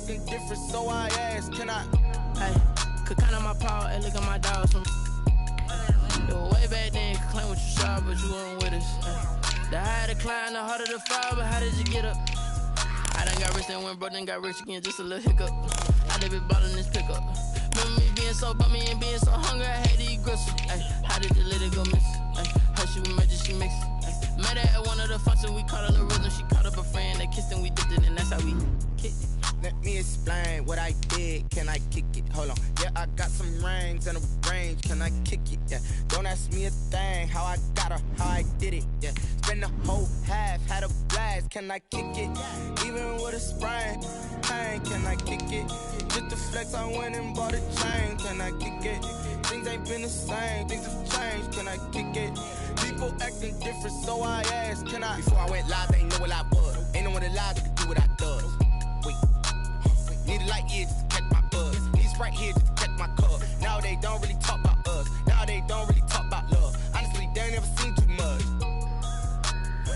acting different, so I asked, can I? Hey, could count on my power, hey, look at my dogs. It was way back then, could claim what you saw, but you weren't with us. Hey. The higher the climb, the harder the fall, but how did you get up? I done got rich and went broke, then got rich again, just a little hiccup. I done been ballin' this pickup. Remember me being so bummy and being so hungry, I had to eat gristle. Ay, how did you let it go miss? Ay, how she was magic, she mixed. Met her at one of the functions, we caught a little rhythm. She caught up a friend, they kissed and we dipped it, and that's how we kicked it. Let me explain what I did, can I kick it? Hold on, yeah, I got some rings and a range, can I kick it? Yeah, don't ask me a thing, how I got her, how I did it. Yeah, spend the whole half, had a blast, can I kick it? Even with a sprain, pain, can I kick it? Just to flex, I went and bought a chain, can I kick it? Things ain't been the same, things have changed, can I kick it? People acting different, so I asked, can I? Before I went live, they ain't know what I was. Ain't no one alive that could do what I does. Wait, need a light year just to catch my buzz. Need Sprite here just to catch my cup. Now they don't really talk about us. Now they don't really talk about love. Honestly, they ain't never seen too much.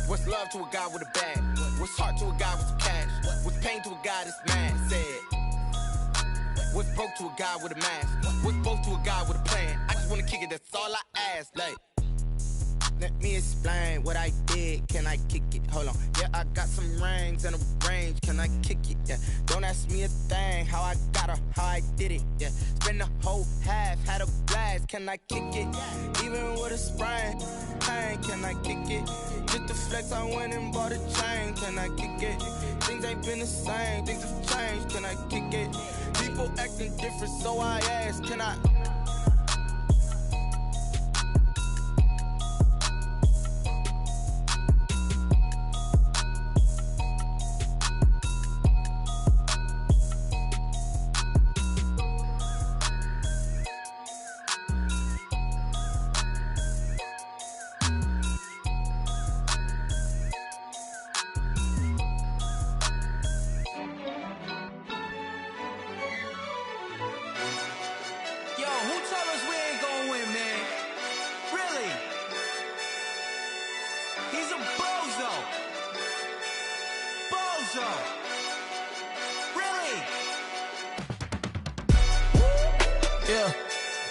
What's love to a guy with a bag? What's heart to a guy with some cash? What's pain to a guy that's mad? Said. What's broke to a guy with a mask? What's both to a guy with a plan? I just wanna kick it, that's all I ask. Like, let me explain what I did, can I kick it? Hold on, yeah, I got some rings and a range, can I kick it? Yeah, don't ask me a thing, how I got her, how I did it. Yeah, spend the whole half, had a blast, can I kick it? Even with a sprain, pain, can I kick it? Just to flex, I went and bought a chain, can I kick it? Things ain't been the same, things have changed, can I kick it? People acting different, so I asked, can I?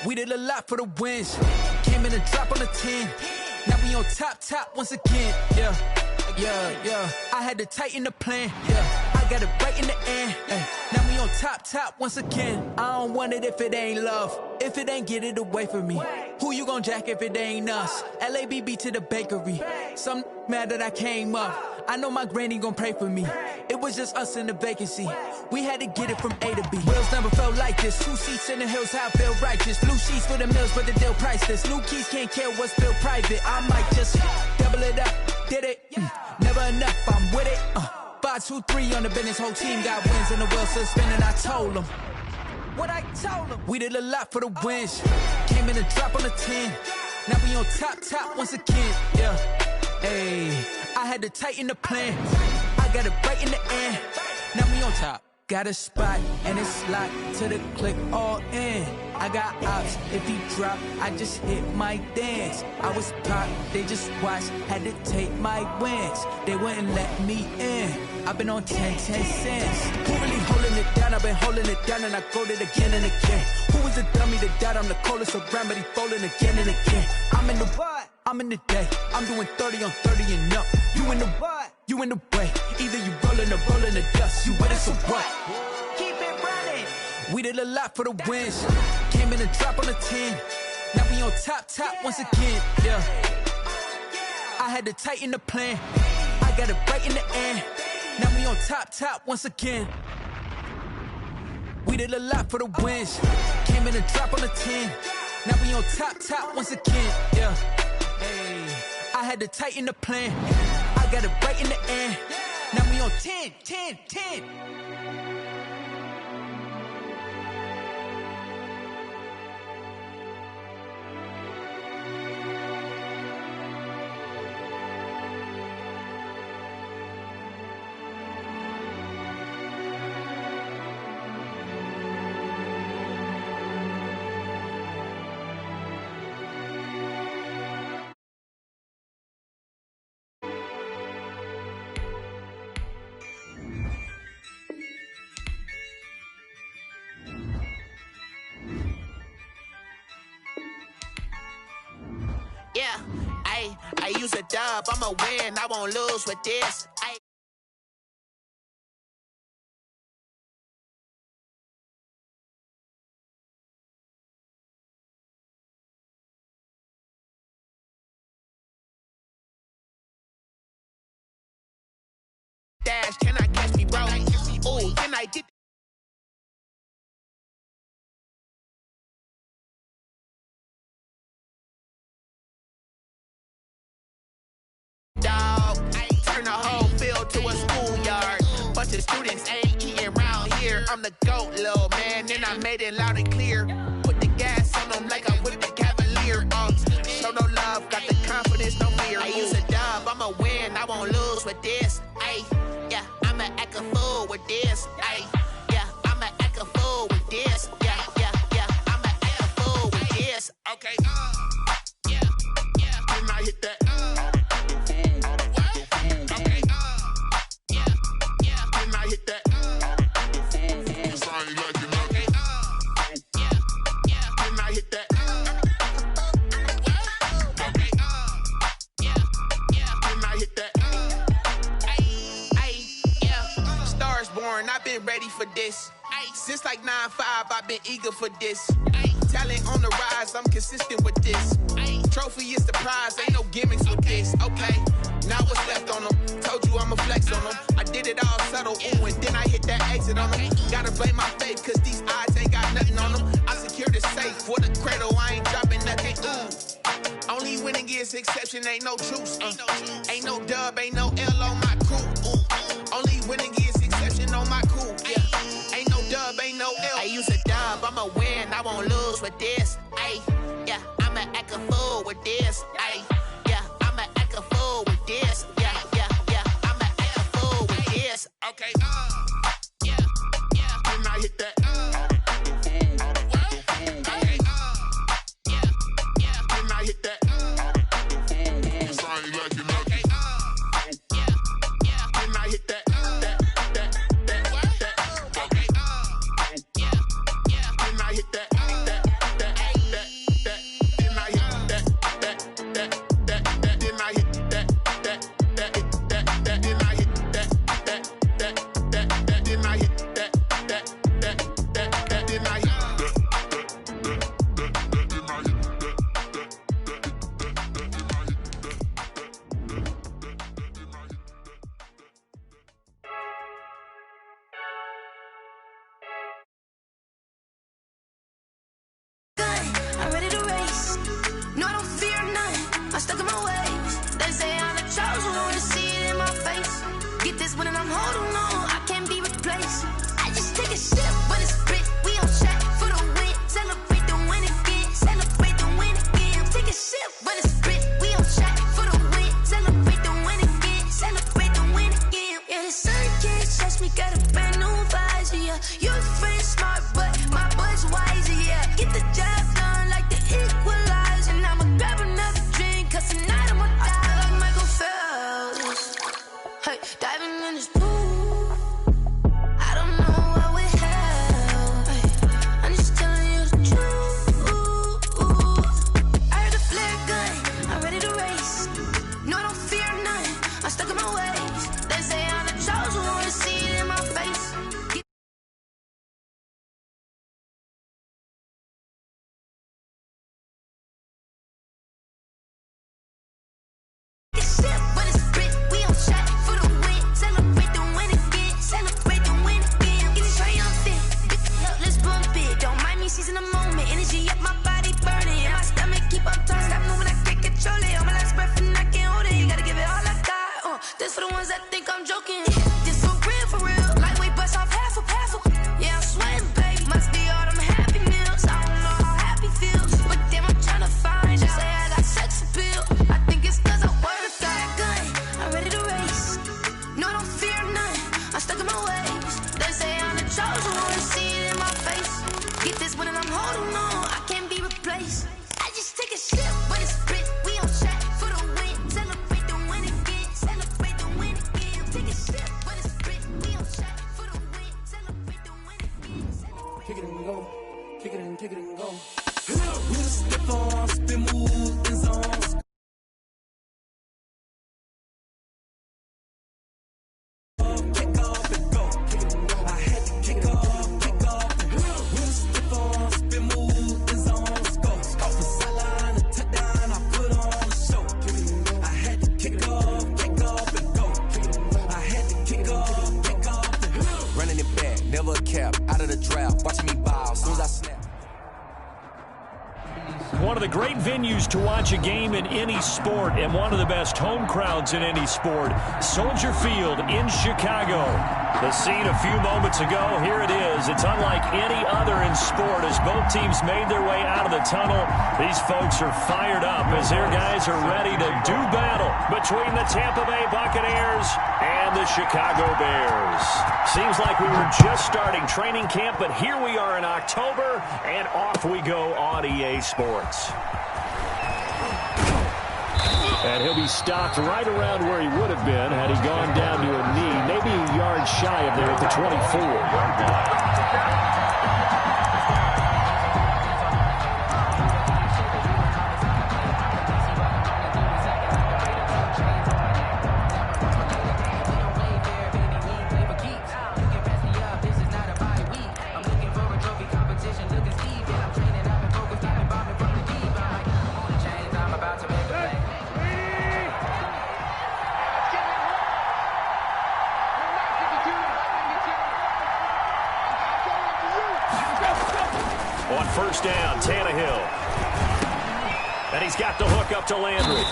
We did a lot for the wins. Came in and drop on the 10. Now we on top once again. Yeah. I had to tighten the plan. Yeah, I got it right in the end. Now we on top once again. I don't want it if it ain't love. If it ain't, get it away from me. Who you gon' jack if it ain't us? LABB to the bakery. Some mad that I came up. I know my granny gon' pray for me. It was just us in the vacancy. We had to get it from A to B. Wheels never felt like this. 2 seats in the hills, how I feel righteous. Blue sheets for the mills, but the deal priceless. New keys can't care what's still private. I might just double it up. Did it? Never enough, I'm with it. 5, 2, 3 on the business. Whole team got wins and the wheels still spinning. I told them what I told them. We did a lot for the wins. Came in and drop on the 10. Now we on top once again. Yeah. Hey, I had to tighten the plan. I got it right in the end. Now we on top. Got a spot and it's locked to the click all in. I got ops, if he drop, I just hit my dance. I was pop, they just watched, had to take my wins. They wouldn't let me in. I've been on 10 cents. Who really holding it down? I've been holding it down and I go it again and again. Who was the dummy that died? I'm the coldest around, but he folding again and again. I'm in the what? I'm in the day. I'm doing 30 on 30 and up. You in the what? You in the way. Either you rollin' or rollin' the dust. You with us or what? Keep it running. We did a lot for the wins. Came in and drop on the 10. Now we on top once again. Yeah. I had to tighten the plan. I got it right in the end. Now we on top once again. We did a lot for the wins. Came in and drop on the 10. Now we on top once again. Yeah. Hey, I had to tighten the plan. I got it right in the end. Now we on 10. use a dub, I'ma win, I won't lose with this. Ay. Dash, can I catch me, bro? Ooh, can I get dog? Turn the whole field to a schoolyard. Bunch of students ain't eating around here. I'm the GOAT, little man, and I made it loud and clear. Put the gas on them like I'm with the Cavalier. Show no love, got the confidence, no fear. I use a dub, I'ma win, I won't lose with this. Ay, yeah, I'ma act a fool with this. Ay, yeah, I'ma act a fool with this. Yeah, yeah, yeah, I'ma act a fool with this. Okay, yeah, yeah, can I hit that? Okay, yeah, yeah, can I hit that? I've been ready for this. Since like 9-5, I've been eager for this. Talent on the rise, I'm consistent with this. Trophy is the prize, ain't no gimmicks with this. Okay, now what's left on them? Told you I'ma flex on them. I did it all subtle, ooh, and then I hit that exit on them. Gotta blame my faith, cause these eyes ain't got nothing on them. I secured the safe for the cradle, I ain't dropping nothing, ooh. Only winning is exception, ain't no truce. Ain't no dub, ain't no L on my crew. Ooh. Only winning is exception on my crew. Yeah. Ain't no dub, ain't no L. I use a dub, I'ma win, I won't lose with this. Ay, yeah, I'ma act a fool with this. Ay, yeah, I'ma act a fool with this. Yeah, yeah, yeah, I'ma act a fool with this. Okay, yeah, yeah, can I hit that? Okay, yeah, yeah, can I hit that? kick it and go. We just step on, spin move, and zone. never a cap, out of the draft, watching me bow, as soon as I snap. One of the great venues to watch a game in any sport and one of the best home crowds in any sport, Soldier Field in Chicago. The scene a few moments ago, here it is. It's unlike any other in sport as both teams made their way out of the tunnel. These folks are fired up as their guys are ready to do battle between the Tampa Bay Buccaneers and the Chicago Bears. Seems like we were just starting training camp, but here we are in October, and off we go on EA Sports. And he'll be stopped right around where he would have been had he gone down to a knee, maybe a yard shy of there at the 24. On first down, Tannehill. And he's got the hook up to Landry.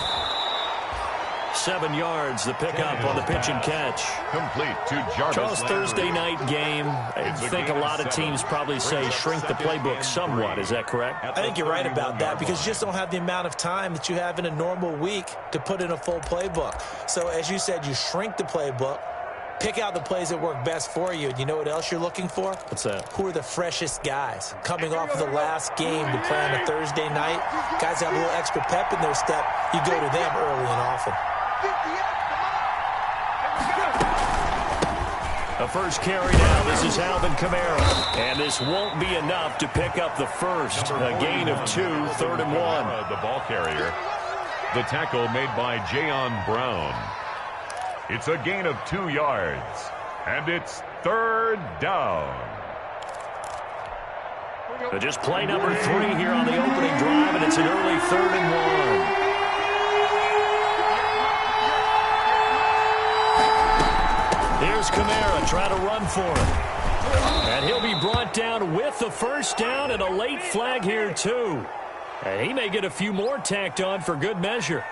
7 yards, the pickup on the pitch and catch. Complete to Jarvis Charles, Landry. Thursday night game. I think a lot of teams probably say shrink the playbook somewhat. Is that correct? I think you're right about that because you just don't have the amount of time that you have in a normal week to put in a full playbook. So as you said, you shrink the playbook. Pick out the plays that work best for you. And you know what else you're looking for? What's that? Who are the freshest guys? Coming off of the last game to play on a Thursday night, guys have a little extra pep in their step. You go to them early and often. The first carry now. This is Alvin Kamara. And this won't be enough to pick up the first. A gain of 2, 3rd and 1. The ball carrier. The tackle made by Jayon Brown. It's a gain of 2 yards, and it's 3rd down. So just play number 3 here on the opening drive, and it's an early 3rd and 1. Here's Kamara trying to run for it. And he'll be brought down with the first down and a late flag here, too. And he may get a few more tacked on for good measure.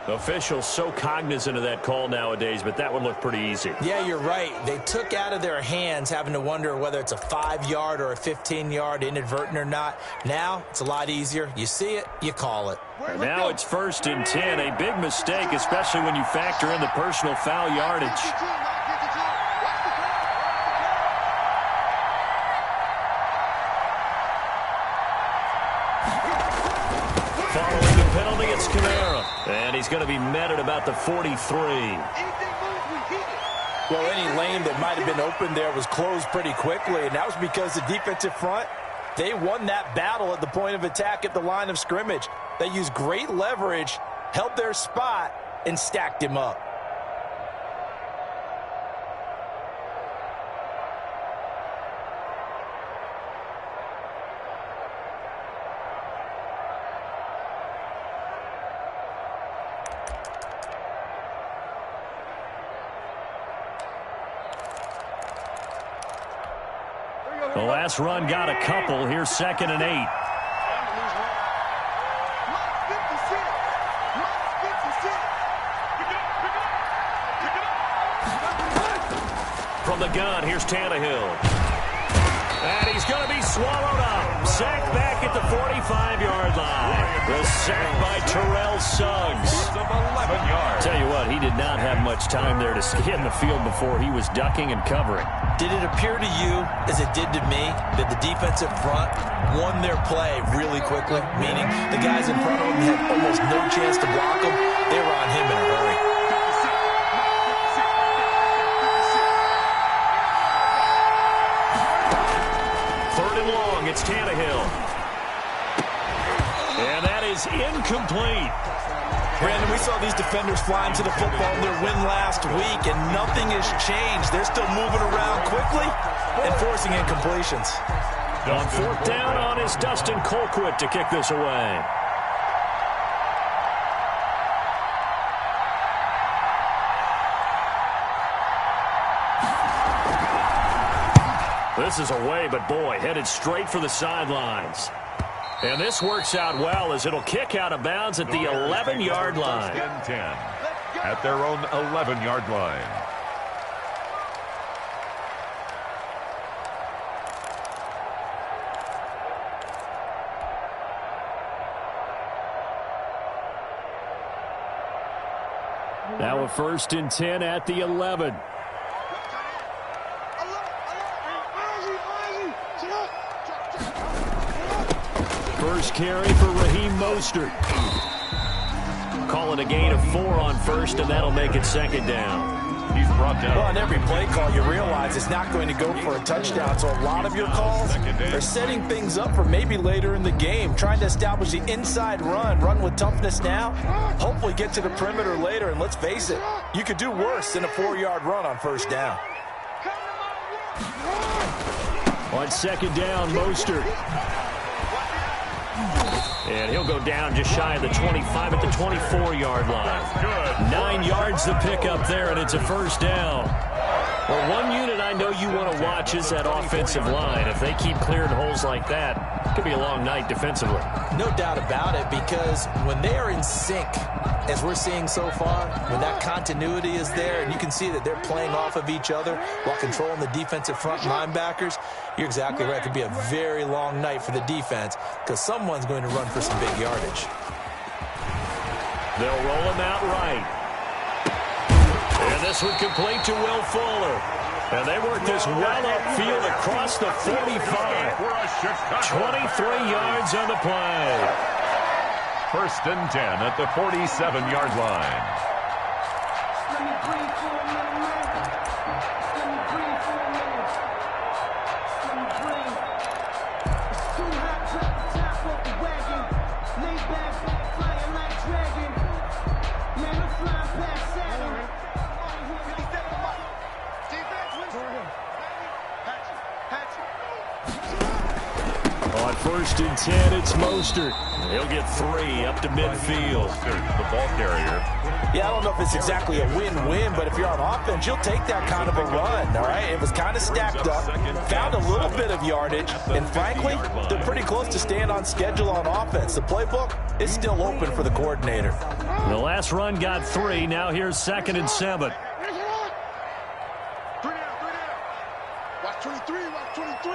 Officials so cognizant of that call nowadays, but that would look pretty easy. Yeah, you're right. They took out of their hands having to wonder whether it's a 5-yard or a 15-yard inadvertent or not. Now it's a lot easier. You see it, you call it. And now it's 1st and 10. A big mistake, especially when you factor in the personal foul yardage. Following the penalty, it's Kamara. And he's going to be met at about the 43. Well, any lane that might have been open there was closed pretty quickly, and that was because the defensive front, they won that battle at the point of attack at the line of scrimmage. They used great leverage, held their spot, and stacked him up. The last run got a couple. Here's 2nd and 8. From the gun, here's Tannehill. And he's going to be swallowed up. Sacked back at the 45-yard line. The sack by Terrell Suggs. Tell you what, he did not have much time there to scan the field before he was ducking and covering. Did it appear to you, as it did to me, that the defensive front won their play really quickly? Meaning the guys in front of them had almost no chance to block him. They were on him in a hurry. It's Tannehill. And that is incomplete. Brandon, we saw these defenders flying to the football in their win last week, and nothing has changed. They're still moving around quickly and forcing incompletions. On 4th down on is Dustin Colquitt to kick this away. This is away, but boy, headed straight for the sidelines. And this works out well as it'll kick out of bounds at the 11-yard line. 10 at their own 11-yard line. Now a 1st and 10 at the 11. First carry for Raheem Mostert. Call it a gain of 4 on first, and that'll make it 2nd down. He's brought down. Well, on every play call, you realize it's not going to go for a touchdown. So a lot of your calls are setting things up for maybe later in the game, trying to establish the inside run with toughness now, hopefully get to the perimeter later. And let's face it, you could do worse than a 4-yard run on 1st down. On 2nd down, Mostert. And he'll go down just shy of the 25 at the 24-yard line. 9 yards to pick up there, and it's a 1st down. Well, one unit I know you want to watch is that offensive line. If they keep clearing holes like that, it could be a long night defensively. No doubt about it, because when they are in sync, as we're seeing so far, when that continuity is there and you can see that they're playing off of each other while controlling the defensive front linebackers, you're exactly right. It could be a very long night for the defense because someone's going to run for some big yardage. They'll roll him out right. And this one complete to Will Fuller. And they work this well upfield across the 45. 23 yards on the play. 1st and 10 at the 47-yard line. On 1st and 10, it's Mostert. He'll get 3 up to midfield. The ball carrier. Yeah, I don't know if it's exactly a win-win, but if you're on offense, you'll take that kind of a run, all right? It was kind of stacked up, found a little bit of yardage, and frankly, they're pretty close to staying on schedule on offense. The playbook is still open for the coordinator. The last run got 3. Now here's 2nd and 7. Watch 23, watch 23.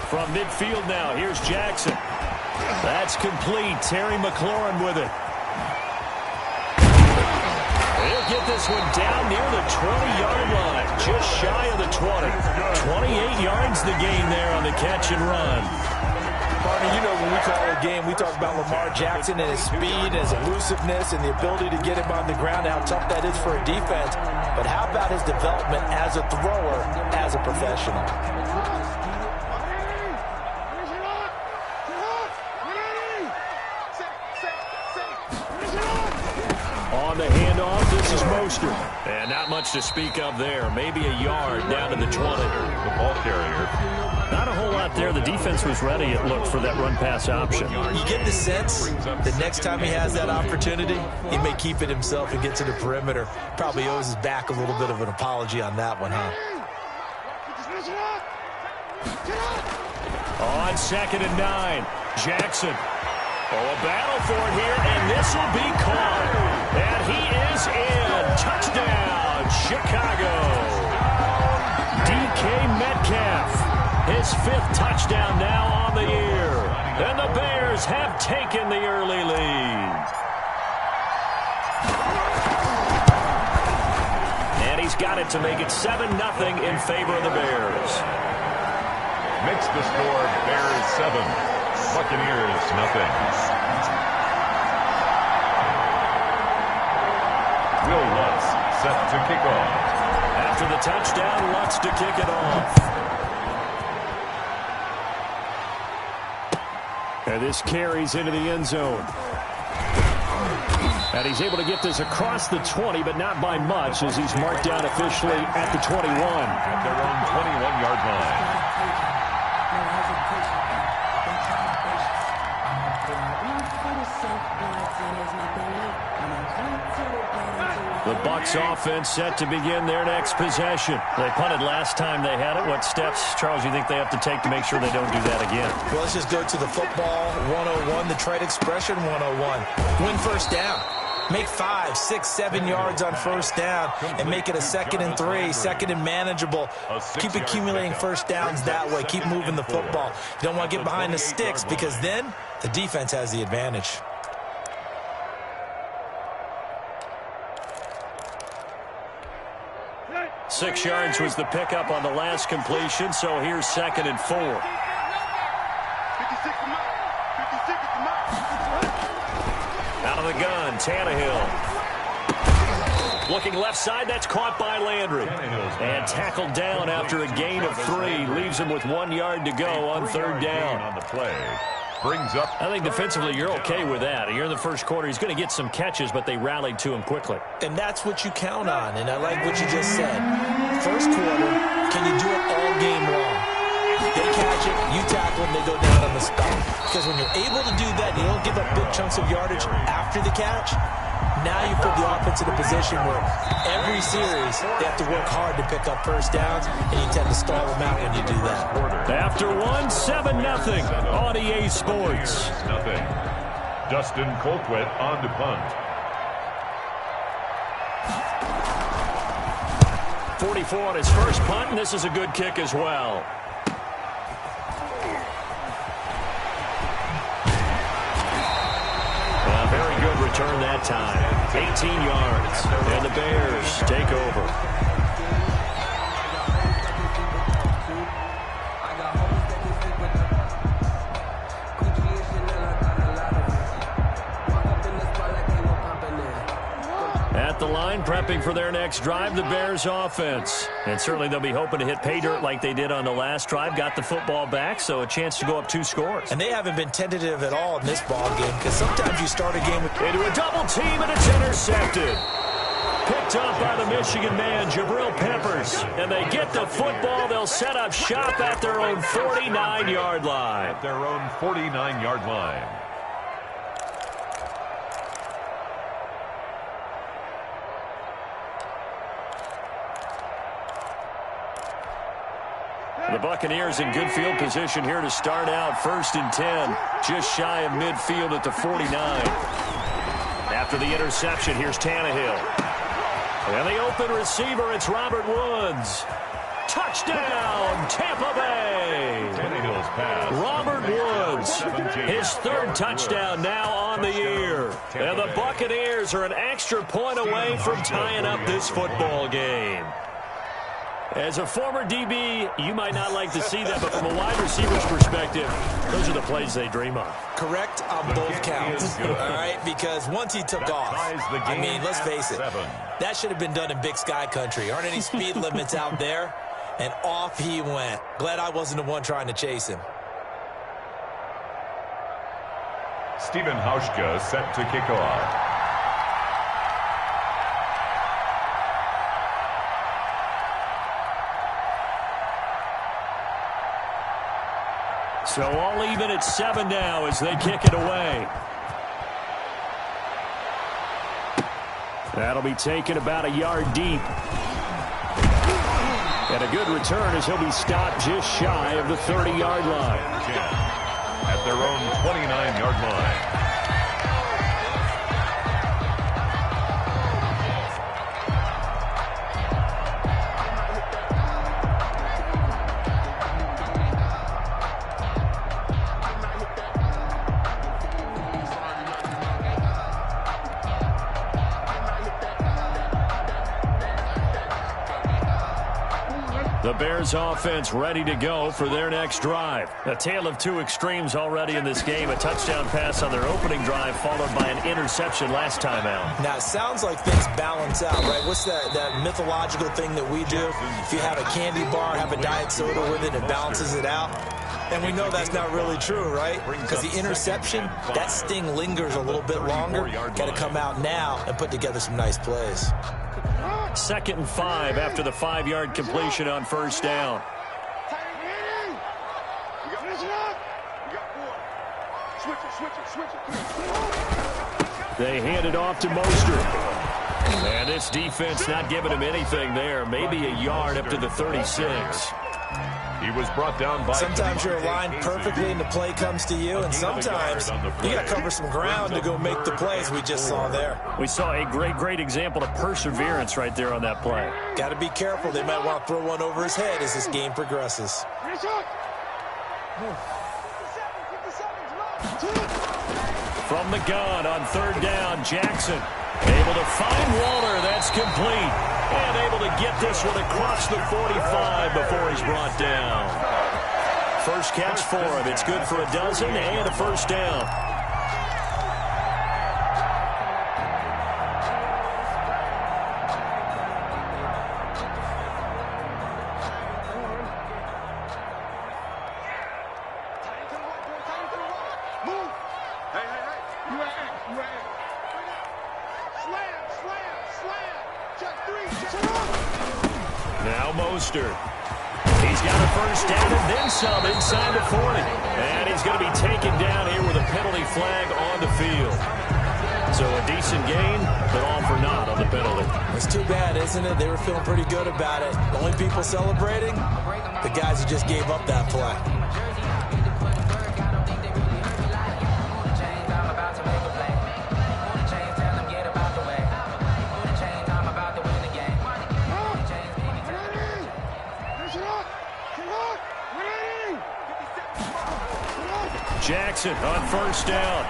From midfield now, here's Jackson. That's complete. Terry McLaurin with it. He'll get this one down near the 20-yard line, just shy of the 20. 28 yards the gain there on the catch and run. Partner, you know when we call a game, we talk about Lamar Jackson and his speed, his elusiveness, and the ability to get him on the ground, how tough that is for a defense. But how about his development as a thrower, as a professional? On the handoff, this is Mostert. And not much to speak of there. Maybe a yard down to the 20. The ball carrier. Not a whole lot there. The defense was ready, it looked, for that run-pass option. You get the sense that next time he has that opportunity, he may keep it himself and get to the perimeter. Probably owes his back a little bit of an apology on that one, huh? On 2nd and 9, Jackson. Oh, a battle for it here, and this will be caught. And he is in. Touchdown, Chicago. DK Metcalf, his 5th touchdown now on the year. And the Bears have taken the early lead. And he's got it to make it 7-0 in favor of the Bears. Makes the score Bears 7. Buccaneers, nothing. Will Lutz set to kick off. After the touchdown, Lutz to kick it off. And this carries into the end zone. And he's able to get this across the 20, but not by much, as he's marked down officially at the 21. At their own 21-yard line. The Bucs offense set to begin their next possession. They punted last time they had it. What steps, Charles, you think they have to take to make sure they don't do that again? Well, let's just go to the football 101, the trade expression 101. Win first down. Make 5, 6, 7 yards on first down and make it a 2nd and 3, 2nd and manageable. Keep accumulating first downs that way. Keep moving the football. You don't want to get behind the sticks because then the defense has the advantage. Six yards was the pickup on the last completion, so here's 2nd and 4. Out of the gun, Tannehill. Looking left side, that's caught by Landry. And tackled down after a gain of 3. Leaves him with 1 yard to go on 3rd down. On the play. Brings up. I think defensively you're okay with that. Here in the first quarter, he's going to get some catches, but they rallied to him quickly. And that's what you count on, and I like what you just said. First quarter, can you do it all game long? They catch it, you tackle them, they go down on the spot. Because when you're able to do that, you don't give up big chunks of yardage after the catch, now you put the offense in a position where every series they have to work hard to pick up first downs, and you tend to stall them out when you do that. After 7-0 on EA Sports. Nothing. Dustin Colquitt on to punt. 44 on his first punt, and this is a good kick as well. Very good return that time. 18 yards. And the Bears take over. At the line, prepping for their next drive, the Bears offense. And certainly they'll be hoping to hit pay dirt like they did on the last drive. Got the football back, so a chance to go up 2 scores. And they haven't been tentative at all in this ball game, because sometimes you start a game with... Into a double team, and it's intercepted. Picked up by the Michigan man, Jabril Peppers. And they get the football. They'll set up shop at their own 49-yard line. At their own 49-yard line. The Buccaneers in good field position here to start out. 1st and 10, just shy of midfield at the 49. After the interception, here's Tannehill. And the open receiver, it's Robert Woods. Touchdown, Tampa Bay. Tannehill's pass. Robert Woods, his 3rd touchdown now on the year. And the Buccaneers are an extra point away from tying up this football game. As a former DB, you might not like to see that, but from a wide receiver's perspective, those are the plays they dream of. Correct on both counts, all right? Because once he took off, I mean, let's face it, that should have been done in Big Sky country. Aren't any speed limits out there? And off he went. Glad I wasn't the one trying to chase him. Stephen Hauschka set to kick off. So all even at 7 now as they kick it away. That'll be taken about a yard deep. And a good return as he'll be stopped just shy of the 30-yard line. At their own 29-yard line. The Bears offense ready to go for their next drive. A tale of 2 extremes already in this game. A touchdown pass on their opening drive followed by an interception last time out. Now, it sounds like things balance out, right? What's that mythological thing that we do? If you have a candy bar, have a diet soda with it, it balances it out. And we know that's not really true, right? Because the interception, that sting lingers a little bit longer. Got to come out now and put together some nice plays. 2nd and 5 after the 5-yard completion on first down. They hand it off to Mostert. And this defense not giving him anything there. Maybe a yard up to the 36. He was brought down by... Sometimes you're aligned perfectly and the play comes to you, and sometimes you got to cover some ground to go make the plays we just saw there. We saw a great example of perseverance right there on that play. Got to be careful. They might want to throw one over his head as this game progresses. From the gun on third down, Jackson able to find Waller. That's complete. And able to get this one across the 45 before he's brought down. First catch for him. It's good for a dozen and a first down. Now Mostert. He's got a first down and then some inside the 40. And he's going to be taken down here with a penalty flag on the field. So a decent gain, but all for naught on the penalty. It's too bad, isn't it? They were feeling pretty good about it. The only people celebrating, the guys who just gave up that play. Jackson on first down.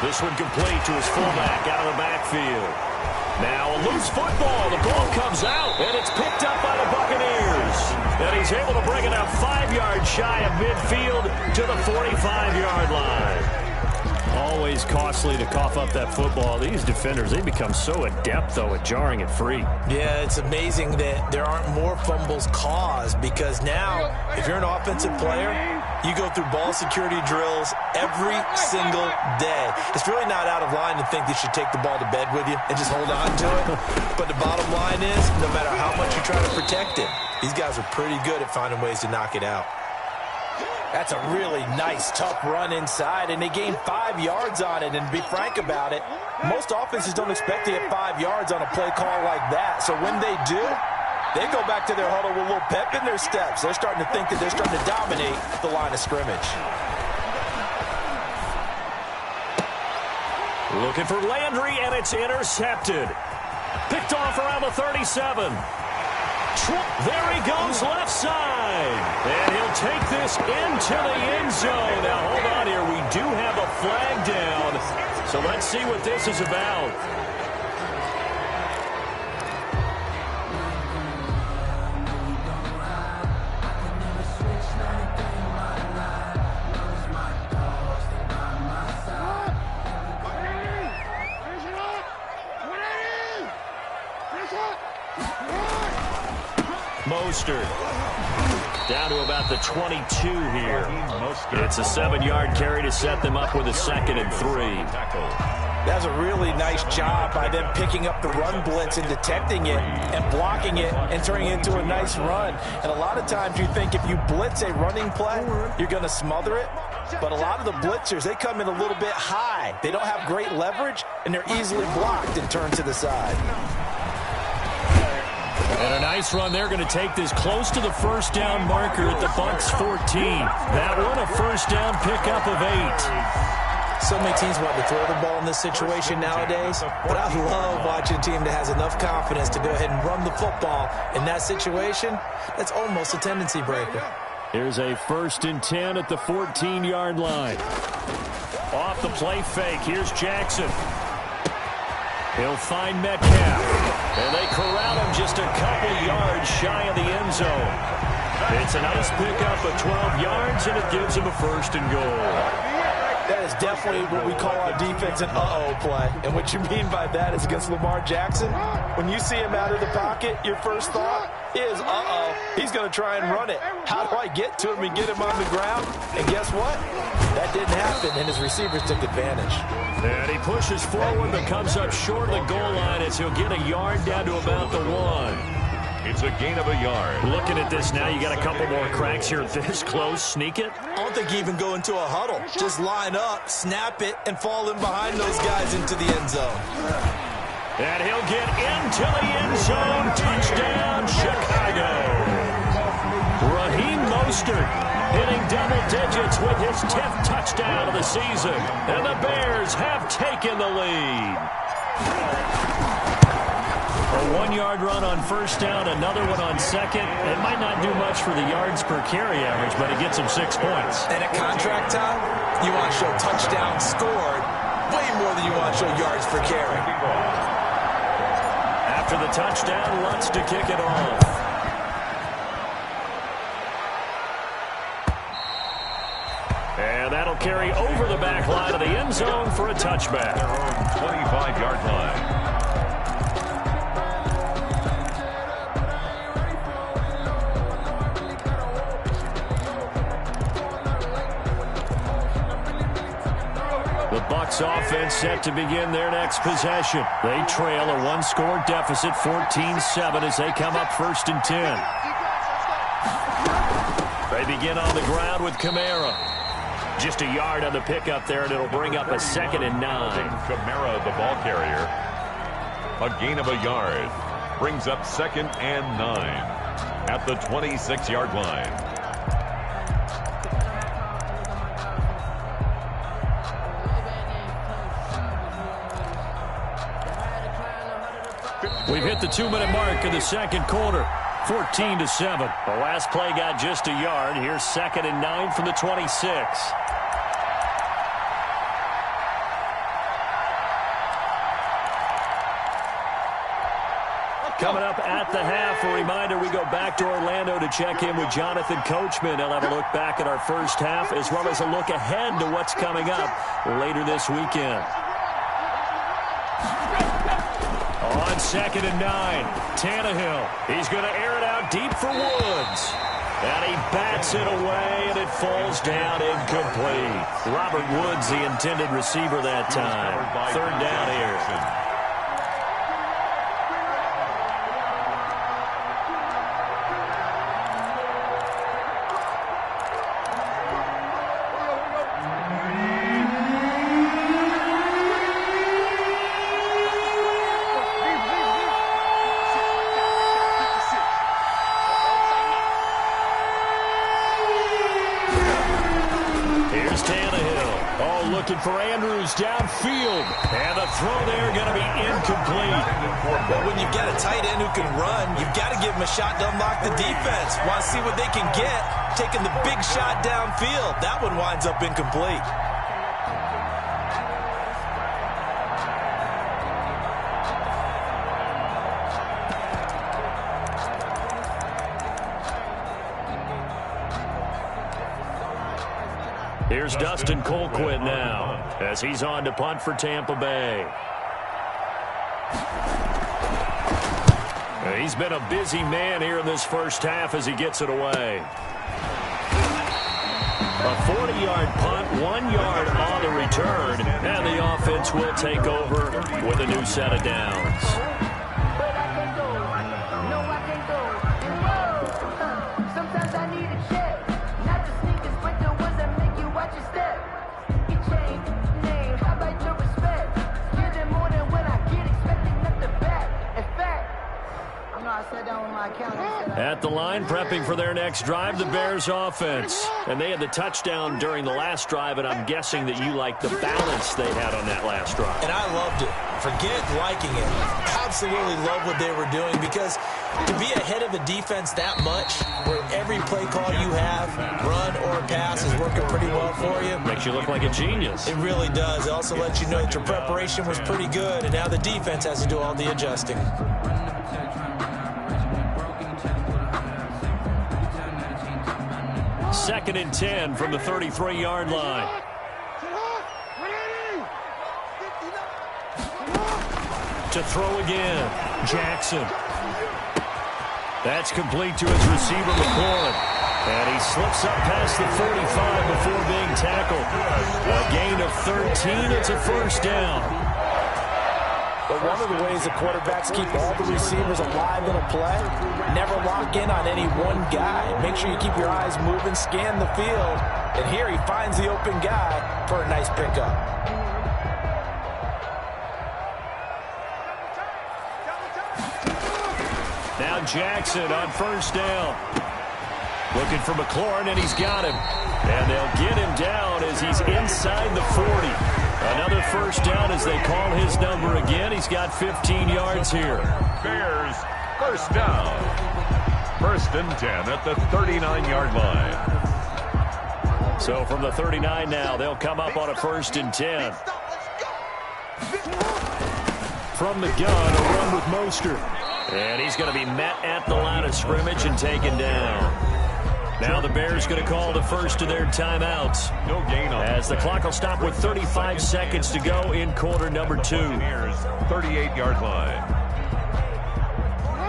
This one complete to his fullback out of the backfield. Now a loose football. The ball comes out, and it's picked up by the Buccaneers. And he's able to bring it up 5 yards shy of midfield to the 45-yard line. Always costly to cough up that football. These defenders, they become so adept, though, at jarring it free. Yeah, it's amazing that there aren't more fumbles caused, because now, if you're an offensive player, you go through ball security drills every single day. It's really not out of line to think you should take the ball to bed with you and just hold on to it. But the bottom line is, no matter how much you try to protect it, these guys are pretty good at finding ways to knock it out. That's a really nice, tough run inside, and they gained 5 yards on it. And to be frank about it, most offenses don't expect to get 5 yards on a play call like that. So when they do, they go back to their huddle with a little pep in their steps. They're starting to think that they're starting to dominate the line of scrimmage. Looking for Landry, and it's intercepted. Picked off around the 37. There he goes, left side. And he'll take this into the end zone. Now, hold on here. We do have a flag down. So let's see what this is about. Mostert down to about the 22 here. It's a 7-yard carry to set them up with a 2nd and 3. That's a really nice job by them picking up the run blitz and detecting it and blocking it and turning it into a nice run. And a lot of times you think if you blitz a running play, you're going to smother it. But a lot of the blitzers, they come in a little bit high. They don't have great leverage, and they're easily blocked and turned to the side. And a nice run. They're going to take this close to the first down marker at the Bucs 14. That one a first down pickup of 8. So many teams want to throw the ball in this situation nowadays, but I love watching a team that has enough confidence to go ahead and run the football. In that situation, that's almost a tendency breaker. Here's a 1st and 10 at the 14-yard line. Off the play fake, here's Jackson. He'll find Metcalf, and they corral him just a couple yards shy of the end zone. It's a nice pickup of 12 yards, and it gives him a 1st and goal. That is definitely what we call our defense an uh-oh play. And what you mean by that is against Lamar Jackson, when you see him out of the pocket, your first thought is, uh-oh, he's going to try and run it. How do I get to him and get him on the ground? And guess what? That didn't happen, and his receivers took advantage. And he pushes forward but comes up short of the goal line as he'll get a yard down to about the 1. It's a gain of a yard. Looking at this now, you got a couple more cracks here this close. Sneak it. I don't think you even go into a huddle. Just line up, snap it, and fall in behind those guys into the end zone. And he'll get into the end zone. Touchdown, Chicago. Raheem Mostert hitting double digits with his 10th touchdown of the season. And the Bears have taken the lead. A 1-yard run on first down, another one on second. It might not do much for the yards per carry average, but it gets him 6 points. And at contract time, you want to show touchdowns scored way more than you want to show yards per carry. After the touchdown, Lutz to kick it off. And that'll carry over the back line of the end zone for a touchback. Their own 25-yard line. The Bucs offense set to begin their next possession. They trail a 1-score deficit, 14-7, as they come up 1st and 10. They begin on the ground with Kamara. Just a yard on the pickup there, and it'll bring up a 2nd and 9. Kamara, the ball carrier. A gain of a yard. Brings up 2nd and 9 at the 26-yard line. We've hit the 2-minute mark in the second quarter. 14-7. The last play got just a yard. Here's 2nd and 9 from the 26. Coming up at the half, a reminder, we go back to Orlando to check in with Jonathan Coachman. He'll have a look back at our first half as well as a look ahead to what's coming up later this weekend. On 2nd and 9, Tannehill. He's going to air it out deep for Woods. And he bats it away, and it falls down incomplete. Robert Woods, the intended receiver that time. 3rd down here. For Andrews downfield, and the throw there going to be incomplete. Well, when you've got a tight end who can run, you've got to give him a shot to unlock the defense. Want to see what they can get, taking the big shot downfield. That one winds up incomplete. Here's Dustin Colquitt now as he's on to punt for Tampa Bay. He's been a busy man here in this first half as he gets it away. A 40-yard punt, 1 yard on the return, and the offense will take over with a new set of downs. At the line, prepping for their next drive, the Bears offense. And they had the touchdown during the last drive, and I'm guessing that you like the balance they had on that last drive. And I loved it. Forget liking it. Absolutely love what they were doing, because to be ahead of a defense that much, where every play call you have, run or pass, is working pretty well for you. Makes you look like a genius. It really does. It also lets you know that your preparation was pretty good, and now the defense has to do all the adjusting. 2nd and 10 from the 33-yard line. To throw again, Jackson. That's complete to his receiver, McLaurin. And he slips up past the 45 before being tackled. A gain of 13. It's a 1st down. But one of the ways the quarterbacks keep all the receivers alive in a play, never lock in on any one guy. Make sure you keep your eyes moving, scan the field. And here he finds the open guy for a nice pickup. Now Jackson on first down. Looking for McLaurin, and he's got him. And they'll get him down as he's inside the 40. Another first down as they call his number again. He's got 15 yards here. Bears, first down. First and 10 at the 39-yard line. So from the 39 now, they'll come up on a first and 10. From the gun, a run with Mostert. And he's going to be met at the line of scrimmage and taken down. Now the Bears going to call the first of their timeouts. No gain on as the clock will stop with 35 seconds to go in quarter number 2. 38-yard line.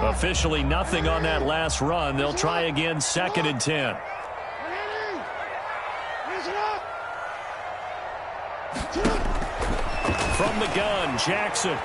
Officially nothing on that last run. They'll try again, second and 10. From the gun, Jackson.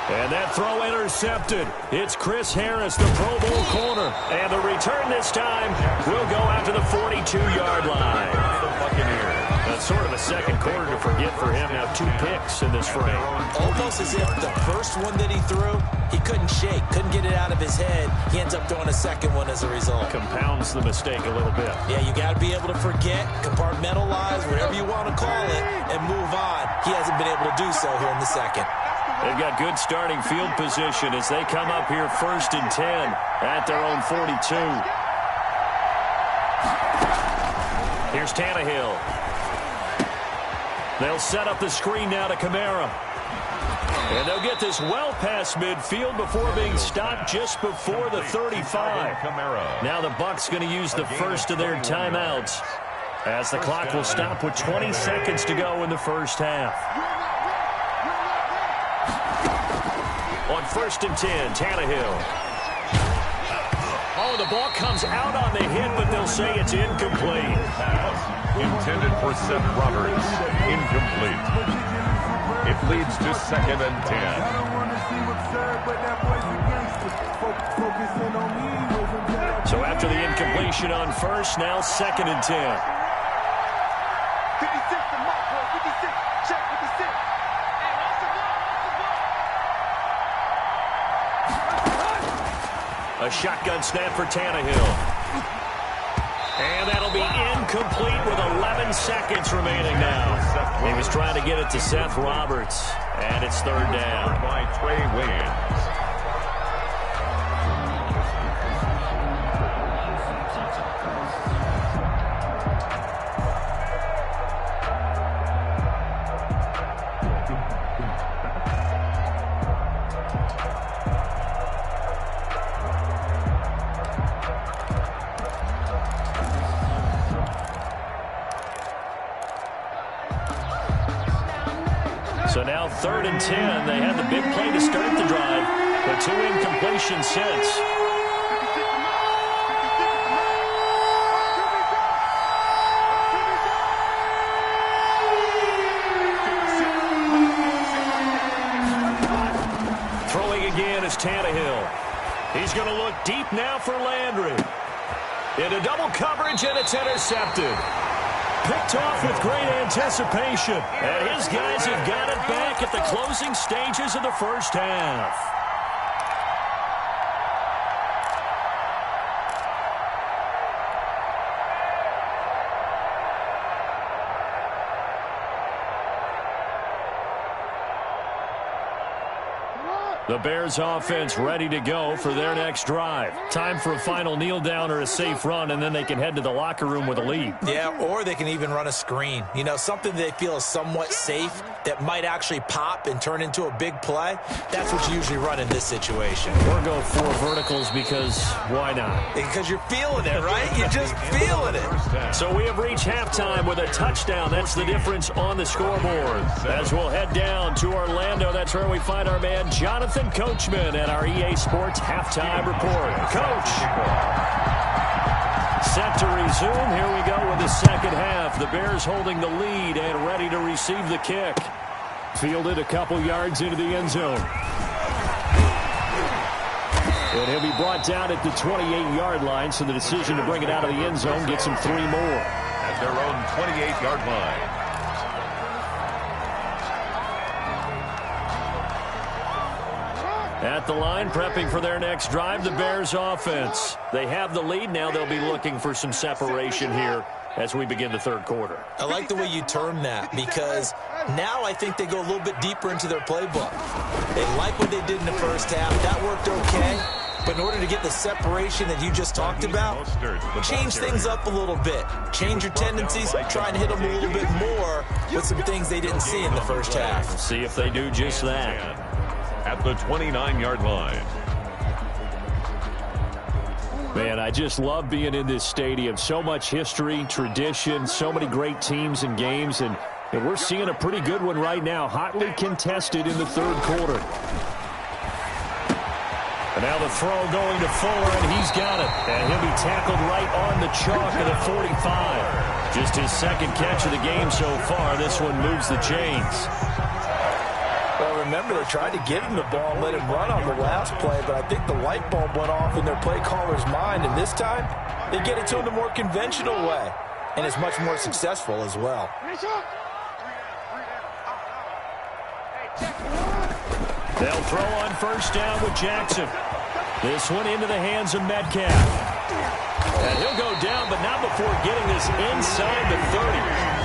And that throw intercepted. It's Chris Harris, the Pro Bowl corner. And the return this time will go out to the 42-yard line. The Buccaneers. That's sort of a second quarter to forget for him. Now 2 picks in this frame. Almost as if the first one that he threw, he couldn't shake, couldn't get it out of his head. He ends up throwing a second one as a result. Compounds the mistake a little bit. Yeah, you got to be able to forget, compartmentalize, whatever you want to call it, and move on. He hasn't been able to do so here in the second. They've got good starting field position as they come up here first and 10 at their own 42. Here's Tannehill. They'll set up the screen now to Kamara. And they'll get this well past midfield before being stopped just before the 35. Now the Bucs going to use the first of their timeouts as the clock will stop with 20 seconds to go in the first half. On first and 10, Tannehill. Oh, the ball comes out on the hit, but they'll say it's incomplete. Intended for Seth Roberts. Incomplete. It leads to second and 10. So after the incompletion on first, now second and 10. 56 to Mark, 56. Check 56. A shotgun snap for Tannehill. And that'll be incomplete with 11 seconds remaining now. He was trying to get it to Seth Roberts. And it's third down. By Trey Waynes. So now third and 10. They had the big play to start the drive, but 2 incompletions since. Throwing again is Tannehill. He's going to look deep now for Landry. Into double coverage, and it's intercepted. Picked off with great anticipation. And his guys have got it back at the closing stages of the first half. The Bears offense ready to go for their next drive. Time for a final kneel down or a safe run, and then they can head to the locker room with a lead. Yeah, or they can even run a screen. You know, something they feel is somewhat safe that might actually pop and turn into a big play. That's what you usually run in this situation. Or go 4 verticals because why not? Because you're feeling it, right? You're just feeling it. So we have reached halftime with a touchdown. That's the difference on the scoreboard. As we'll head down to Orlando, that's where we find our man Jonathan Coachman at our EA Sports Halftime Report. Coach! Set to resume. Here we go with the second half. The Bears holding the lead and ready to receive the kick. Fielded a couple yards into the end zone. And he'll be brought down at the 28-yard line, so the decision to bring it out of the end zone gets him 3 more. At their own 28-yard line. At the line, prepping for their next drive, the Bears offense. They have the lead. Now they'll be looking for some separation here as we begin the third quarter. I like the way you term that, because now I think they go a little bit deeper into their playbook. They like what they did in the first half. That worked okay. But in order to get the separation that you just talked about, change things up a little bit. Change your tendencies, try and hit them a little bit more with some things they didn't see in the first half. See if they do just that. At the 29-yard line. Man, I just love being in this stadium. So much history, tradition, so many great teams and games, and we're seeing a pretty good one right now, hotly contested in the third quarter. And now the throw going to Fuller, and he's got it. And he'll be tackled right on the chalk of the 45. Just his second catch of the game so far. This one moves the chains. Well, remember, they tried to give him the ball and let him run on the last play, but I think the light bulb went off in their play caller's mind, and this time they get it to him the more conventional way, and it's much more successful as well. They'll throw on first down with Jackson. This one into the hands of Metcalf. And he'll go down, but not before getting this inside the 30.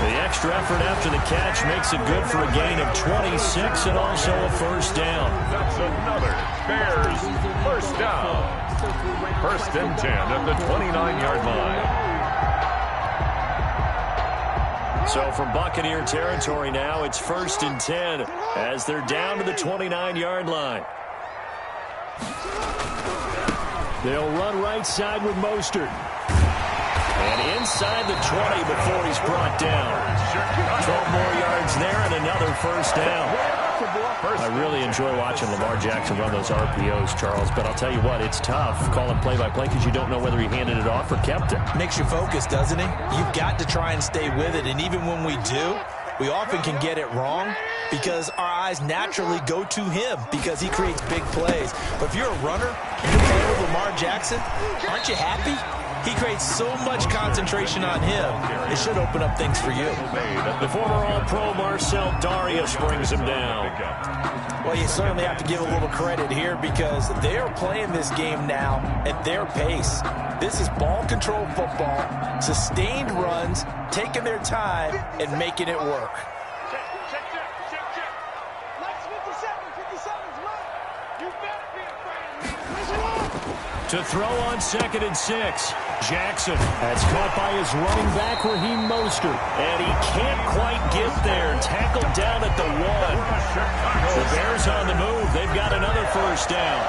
The extra effort after the catch makes it good for a gain of 26 and also a first down. That's another Bears first down. First and 10 at the 29-yard line. So from Buccaneer territory now, it's first and 10 as they're down to the 29-yard line. They'll run right side with Mostert. And inside the 20 before he's brought down. 12 more yards there and another first down. I really enjoy watching Lamar Jackson run those RPOs, Charles, but I'll tell you what, it's tough calling play-by-play because you don't know whether he handed it off or kept it. Makes you focus, doesn't it? You've got to try and stay with it, and even when we do, we often can get it wrong because our eyes naturally go to him because he creates big plays. But if you're a runner, you're playing with Lamar Jackson, aren't you happy? He creates so much concentration on him, it should open up things for you. The former All-Pro Marcel Darius brings him down. Well, you certainly have to give a little credit here because they are playing this game now at their pace. This is ball control football, sustained runs, taking their time, and making it work. To throw on 2nd and 6. Jackson. That's caught by his running back, Raheem Mostert. And he can't quite get there. Tackled down at the 1. The Bears on the move. They've got another first down.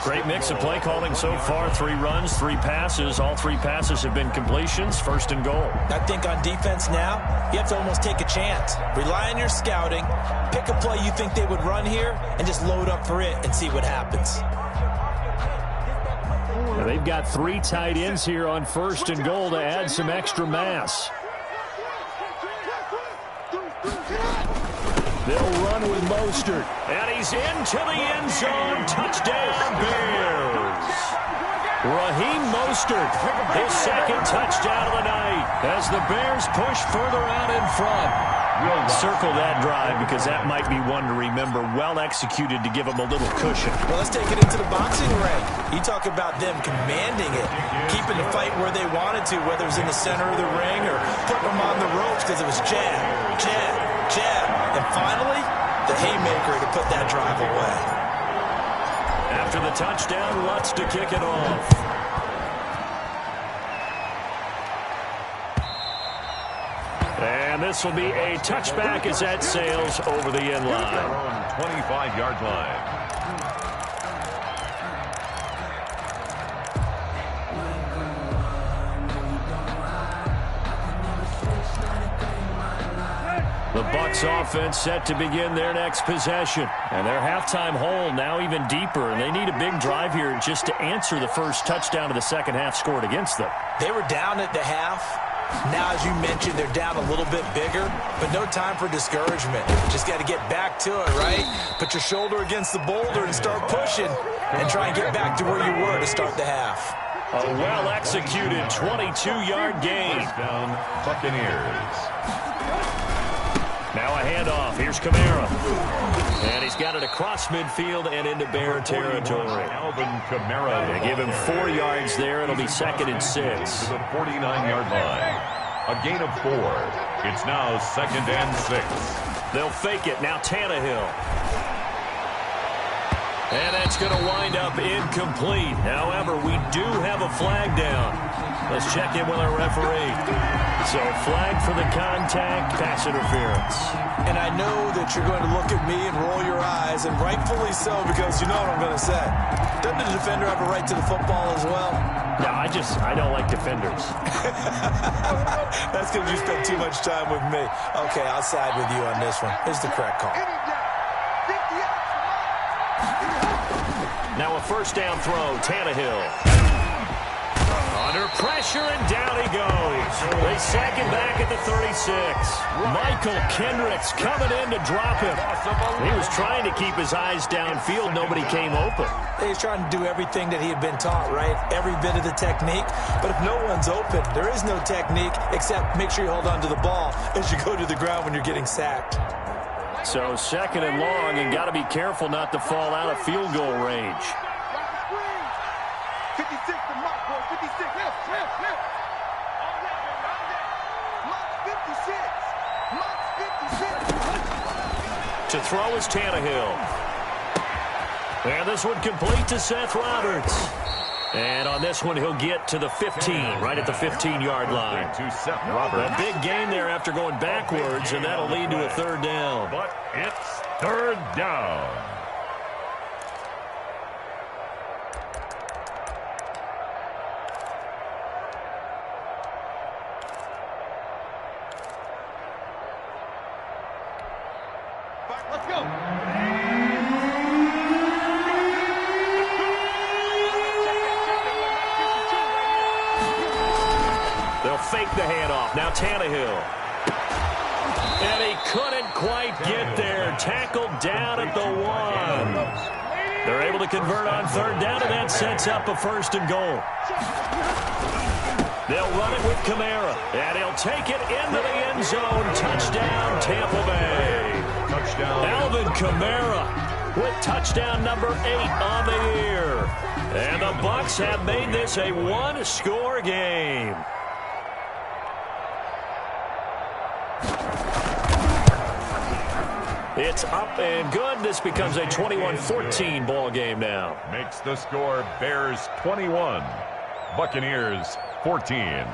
Great mix of play calling so far. 3 runs, 3 passes. All 3 passes have been completions. First and goal. I think on defense now, you have to almost take a chance. Rely on your scouting. Pick a play you think they would run here and just load up for it and see what happens. Now they've got 3 tight ends here on first and goal to add some extra mass. They'll run with Mostert. And he's into the end zone. Touchdown, Bears. Raheem Mostert, his 2nd touchdown of the night as the Bears push further out in front. Circle that drive because that might be one to remember. Well executed to give them a little cushion. Well, let's take it into the boxing ring. You talk about them commanding it, keeping the fight where they wanted to, whether it was in the center of the ring or putting them on the ropes because it was jab, jab, jab. And finally, the haymaker to put that drive away. After the touchdown, Lutz to kick it off. And this will be a touchback as that sails over the end line. 25-yard line. The Bucs offense set to begin their next possession. And their halftime hole now even deeper. And they need a big drive here just to answer the first touchdown of the second half scored against them. They were down at the half. Now, as you mentioned, they're down a little bit bigger, but no time for discouragement. Just got to get back to it, right? Put your shoulder against the boulder and start pushing and try and get back to where you were to start the half. A well-executed 22-yard gain. Down Buccaneers. Now a handoff. Here's Kamara. And He's got it across midfield and into Bear territory. Alvin Kamara. They give him 4 yards there. It'll be 2nd and 6. To the 49-yard line. A gain of 4. It's now 2nd and 6. They'll fake it. Now Tannehill. And that's going to wind up incomplete. However, we do have a flag down. Let's check in with our referee. So, flag for the contact, pass interference. And I know that you're going to look at me and roll your eyes, and rightfully so, because you know what I'm going to say. Doesn't the defender have a right to the football as well? No, I don't like defenders. That's because you spend too much time with me. Okay, I'll side with you on this one. Here's the correct call. Now a first down throw, Tannehill. Under pressure, and down he goes. They sack him back at the 36. Michael Kendricks coming in to drop him. He was trying to keep his eyes downfield. Nobody came open. He's trying to do everything that he had been taught, right? Every bit of the technique. But if no one's open, there is no technique except make sure you hold on to the ball as you go to the ground when you're getting sacked. So 2nd and long, and got to be careful not to fall out of field goal range. 56 to Mark, boy. 56. Left. To throw is Tannehill. And this one complete to Seth Roberts. And on this one, he'll get to the 15, right at the 15-yard line. To Seth Roberts. A big gain there after going backwards, and that'll lead to a 3rd down. But it's 3rd down. Let's go. They'll fake the handoff. Now Tannehill. And he couldn't quite get there. Tackled down at the 1. They're able to convert on 3rd down, and that sets up a 1st and goal. They'll run it with Kamara, and he'll take it into the end zone. Touchdown, Tampa Bay. Touchdown. Alvin Kamara with touchdown number 8 on the year. And the Bucs have made this a 1-score game. It's up and good. This becomes a 21-14 ball game now. Makes the score Bears 21, Buccaneers 14.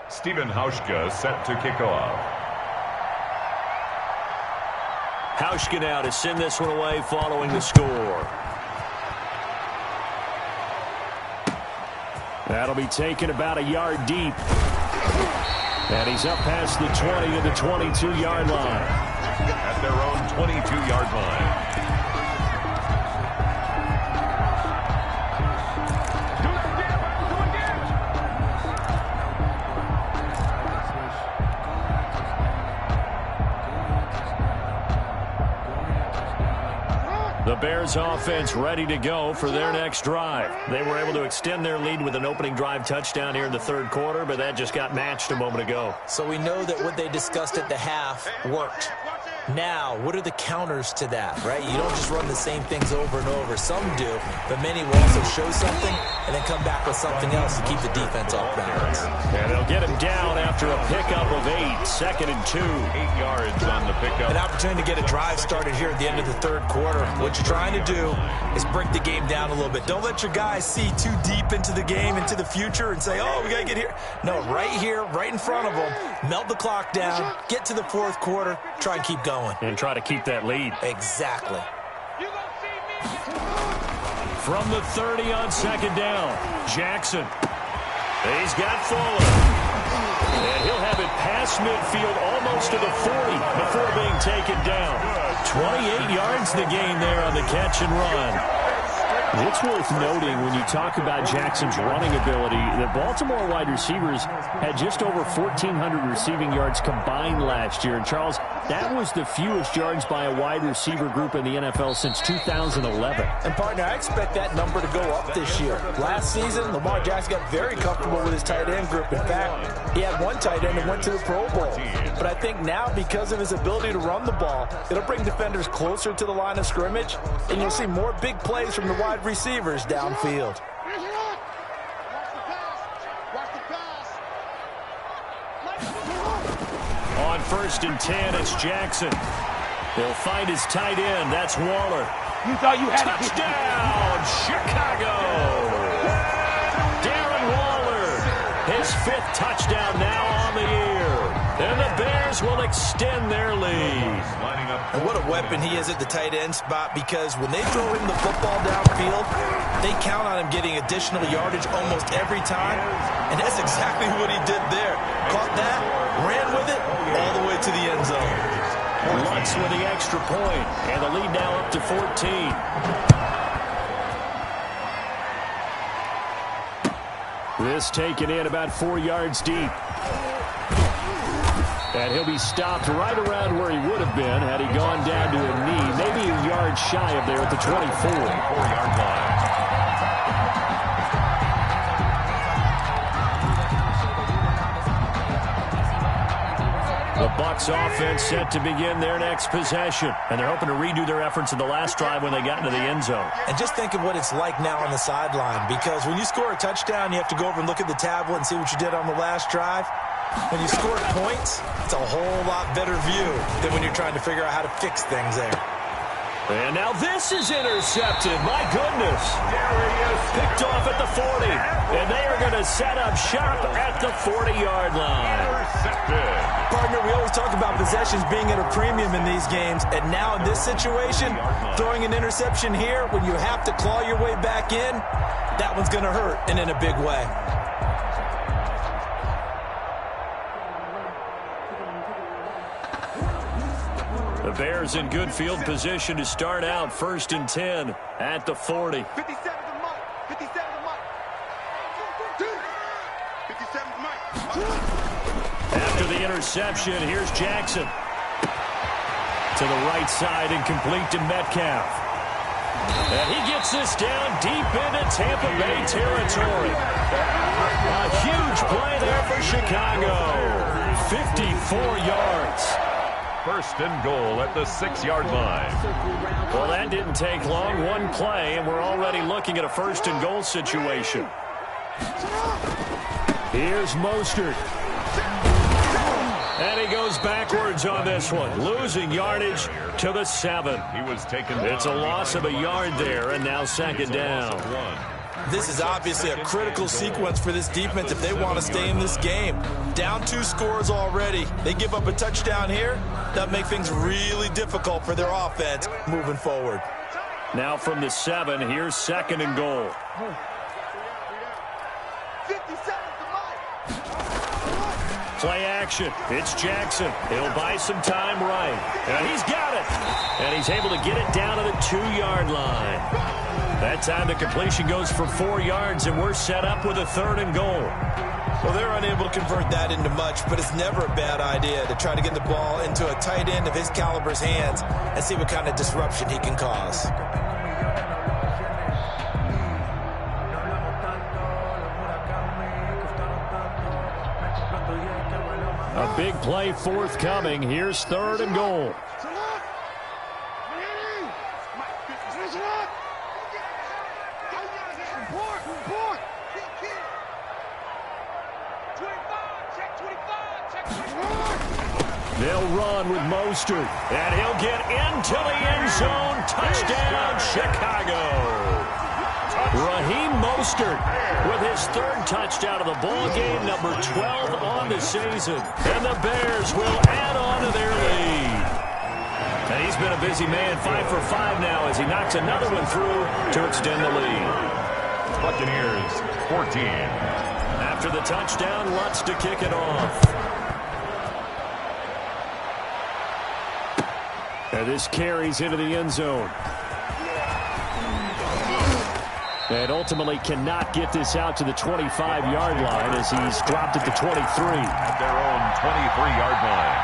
Stephen Hauschka set to kick off. Hauschka now to send this one away following the score. That'll be taken about a yard deep. And he's up past the 20 to the 22-yard line. At their own 22-yard line. The Bears offense ready to go for their next drive. They were able to extend their lead with an opening drive touchdown here in the 3rd quarter, but that just got matched a moment ago. So we know that what they discussed at the half worked. Now, what are the counters to that, right? You don't just run the same things over and over. Some do, but many will also show something and then come back with something else to keep the defense off balance. And they'll get him down after a pickup of 8, 2nd and 2. 8 yards on the pickup. An opportunity to get a drive started here at the end of the 3rd quarter. What you're trying to do is break the game down a little bit. Don't let your guys see too deep into the game, into the future, and say, oh, we got to get here. No, right here, right in front of them, melt the clock down, get to the 4th quarter, try and keep going. And try to keep that lead. Exactly. From the 30 on 2nd down, Jackson. He's got Fuller. And he'll have it past midfield almost to the 40 before being taken down. 28 yards the gain there on the catch and run. It's worth noting when you talk about Jackson's running ability that Baltimore wide receivers had just over 1,400 receiving yards combined last year. And Charles, That was the fewest yards by a wide receiver group in the NFL since 2011. And, partner, I expect that number to go up this year. Last season, Lamar Jackson got very comfortable with his tight end group. In fact, he had one tight end that went to the Pro Bowl. But I think now, because of his ability to run the ball, it'll bring defenders closer to the line of scrimmage, and you'll see more big plays from the wide receivers downfield. On 1st and 10, it's Jackson. He'll find his tight end. That's Waller. You thought you had Touchdown, Chicago! Darren Waller, his 5th touchdown now on the year. And the Bears will extend their lead. And what a weapon he is at the tight end spot, because when they throw him the football downfield, they count on him getting additional yardage almost every time. And that's exactly what he did there. Caught that, ran with it, all the way to the end zone. Lutz with the extra point, and the lead now up to 14. This taken in about 4 yards deep. And he'll be stopped right around where he would have been had he gone down to a knee, maybe a yard shy of there at the 24-yard line. The Bucs offense set to begin their next possession, and they're hoping to redo their efforts in the last drive when they got into the end zone. And just think of what it's like now on the sideline, because when you score a touchdown, you have to go over and look at the tablet and see what you did on the last drive. When you score points, it's a whole lot better view than when you're trying to figure out how to fix things there. And now this is intercepted. My goodness. Picked off at the 40. And they are going to set up shop at the 40-yard line. Partner, we always talk about possessions being at a premium in these games. And now in this situation, throwing an interception here when you have to claw your way back in, that one's going to hurt, and in a big way. The Bears in good field position to start out 1st and 10 at the 40. 57 to Mike. 57 to Mike. 57 to Mike. After the interception, here's Jackson. To the right side and complete to Metcalf. And he gets this down deep into Tampa Bay territory. A huge play there for Chicago. 54 yards. 1st and goal at the 6-yard line. Well, that didn't take long. One play, and we're already looking at a 1st and goal situation. Here's Mostert. And he goes backwards on this one, losing yardage to the 7. It's a loss of a yard there, and now 2nd down. This is obviously a critical sequence for this defense if they want to stay in this game. Down 2 scores already. They give up a touchdown here. That make things really difficult for their offense moving forward. Now from the 7, here's 2nd and goal. 57 to Mike. Play action. It's Jackson. He'll buy some time right. And he's got it. And he's able to get it down to the 2-yard line. That time the completion goes for 4 yards, and we're set up with a 3rd and goal. Well, they're unable to convert that into much, but it's never a bad idea to try to get the ball into a tight end of his caliber's hands and see what kind of disruption he can cause. A big play forthcoming. Here's 3rd and goal. They'll run with Mostert, and he'll get into the end zone. Touchdown, Chicago. Raheem Mostert with his 3rd touchdown of the ball game, number 12 on the season. And the Bears will add on to their lead. And he's been a busy man, 5 for 5 now as he knocks another one through to extend the lead. Buccaneers, 14. After the touchdown, Lutz to kick it off. And this carries into the end zone. And ultimately cannot get this out to the 25-yard line as he's dropped at the 23. At their own 23-yard line.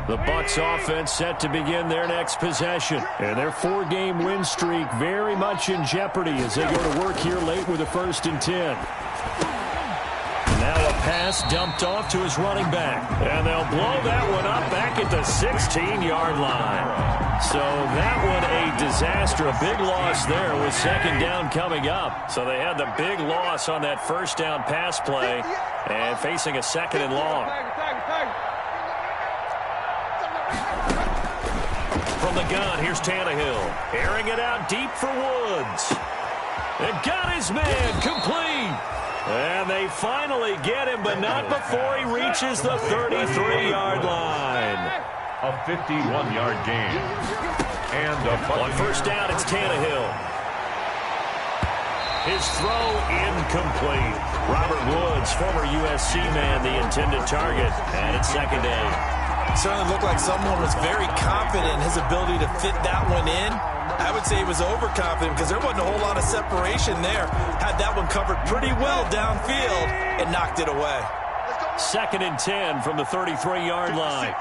The Bucs offense set to begin their next possession. And their 4-game win streak very much in jeopardy as they go to work here late with a 1st and 10. Now a pass dumped off to his running back. And they'll blow that one up back at the 16-yard line. So that one a disaster. A big loss there with 2nd down coming up. So they had the big loss on that 1st down pass play and facing a 2nd and long. From the gun, here's Tannehill. Airing it out deep for Woods. And got his man complete. And they finally get him, but not before he reaches the 33-yard line. A 51-yard gain. And on 1st down, it's Tannehill. His throw incomplete. Robert Woods, former USC man, the intended target. And it's 2nd down. Certainly looked like someone was very confident in his ability to fit that one in. I would say he was overconfident because there wasn't a whole lot of separation there. Had that one covered pretty well downfield and knocked it away. 2nd and 10 from the 33-yard line.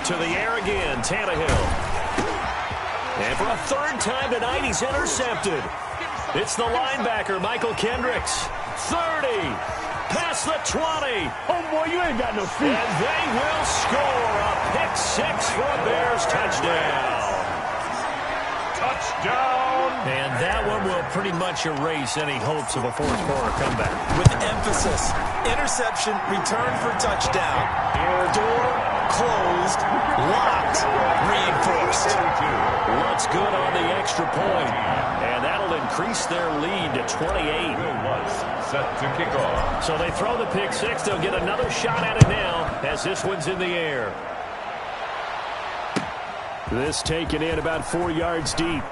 To the air again, Tannehill. And for a 3rd time tonight, he's intercepted. It's the linebacker, Michael Kendricks. 30. Past the 20. Oh, boy, you ain't got no feet. And they will score a pick-6 for a Bears touchdown. touchdown. And that one will pretty much erase any hopes of a fourth-quarter comeback. With emphasis, interception, return for touchdown. Door closed, locked, reinforced. What's good on the extra point, and that'll increase their lead to 28. Set to kick off. So they throw the pick-6. They'll get another shot at it now as this one's in the air. This taken in about 4 yards deep.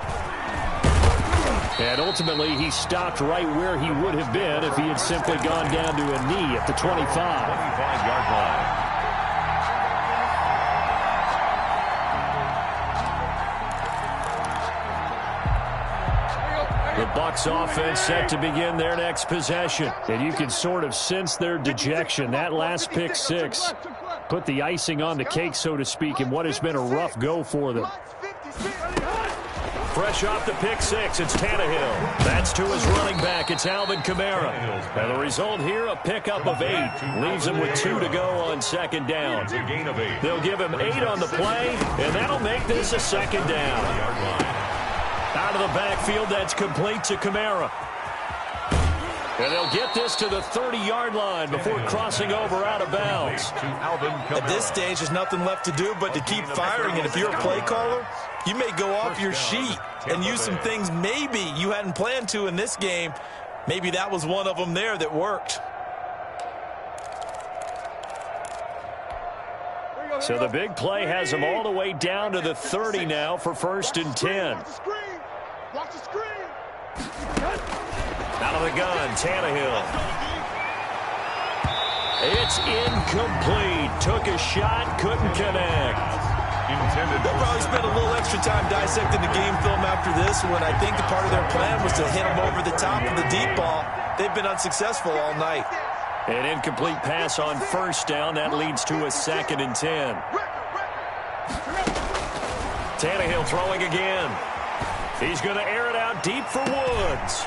And ultimately, he stopped right where he would have been if he had simply gone down to a knee at the 25. 25-yard line. The Bucs offense set to begin their next possession. And you can sort of sense their dejection. That last pick-6 put the icing on the cake, so to speak, in what has been a rough go for them. Fresh off the pick-6, it's Tannehill. That's to his running back. It's Alvin Kamara. And the result here, a pickup of 8. Leaves him with 2 to go on second down. They'll give him 8 on the play, and that'll make this a second down. Out of the backfield, that's complete to Kamara. And they'll get this to the 30-yard line before crossing over out of bounds. At this stage, there's nothing left to do but to keep firing. And if you're a play caller, you may go off your sheet and use some things maybe you hadn't planned to in this game. Maybe that was one of them there that worked. So the big play has them all the way down to the 30 now for 1st and 10. Watch the screen. Out of the gun, Tannehill. It's incomplete. Took a shot, couldn't connect. They'll probably spend a little extra time dissecting the game film after this one. I think the part of their plan was to hit them over the top of the deep ball. They've been unsuccessful all night. An incomplete pass on 1st down. That leads to a 2nd and 10. Tannehill throwing again. He's going to air it out deep for Woods.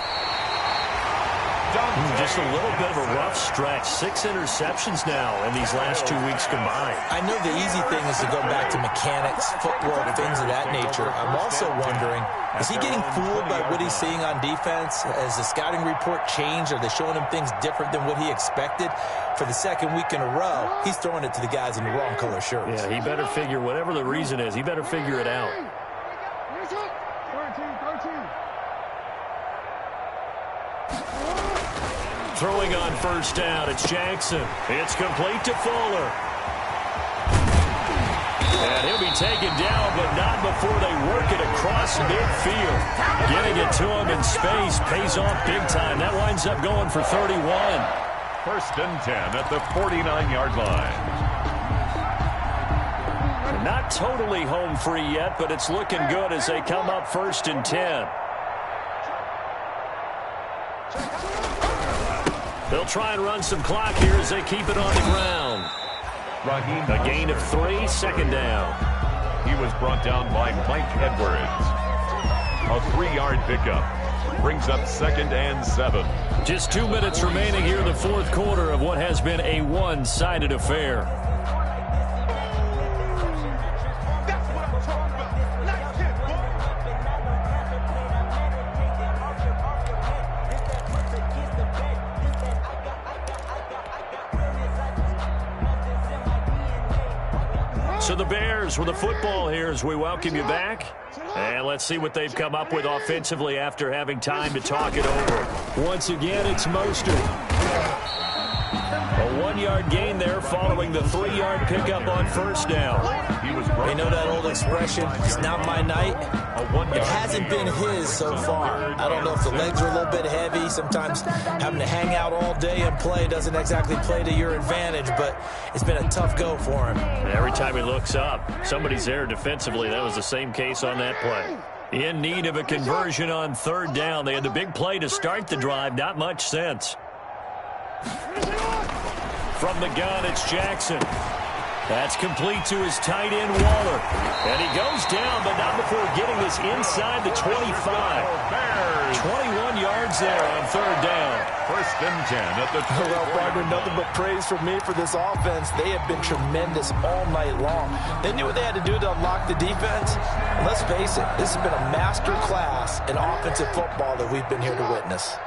Just a little bit of a rough stretch. 6 interceptions now in these last 2 weeks combined. I know the easy thing is to go back to mechanics, footwork, things of that nature. I'm also wondering, is he getting fooled by what he's seeing on defense? Has the scouting report changed? Are they showing him things different than what he expected? For the 2nd week in a row, he's throwing it to the guys in the wrong color shirts. Yeah, he better figure, whatever the reason is, he better figure it out. Throwing on 1st down, it's Jackson. It's complete to Fuller. And he'll be taken down, but not before they work it across midfield. Getting it to him in space pays off big time. That winds up going for 31. 1st and 10 at the 49-yard line. Not totally home free yet, but it's looking good as they come up 1st and 10. They'll try and run some clock here as they keep it on the ground. A gain of 3, second down. He was brought down by Mike Edwards. A 3-yard pickup brings up 2nd and 7. Just 2 minutes remaining here in the fourth quarter of what has been a one-sided affair. That's what I'm talking about. Nice hit, boy. So the Bears with the football here as we welcome you back. And let's see what they've come up with offensively after having time to talk it over. Once again, it's Mostert. A 1-yard gain there following the 3-yard pickup on first down. They know that old expression, it's not my night. It hasn't been his so far. I don't know if the legs are a little bit heavy. Sometimes having to hang out all day and play doesn't exactly play to your advantage, but it's been a tough go for him. Every time he looks up, somebody's there defensively. That was the same case on that play. In need of a conversion on third down. They had the big play to start the drive. Not much sense. From the gun, it's Jackson. That's complete to his tight end, Waller. And he goes down, but not before getting this inside the 25. 21 yards there on third down. 1st and 10 at the 20. Well, partner, nothing but praise from me for this offense. They have been tremendous all night long. They knew what they had to do to unlock the defense. And let's face it, this has been a master class in offensive football that we've been here to witness.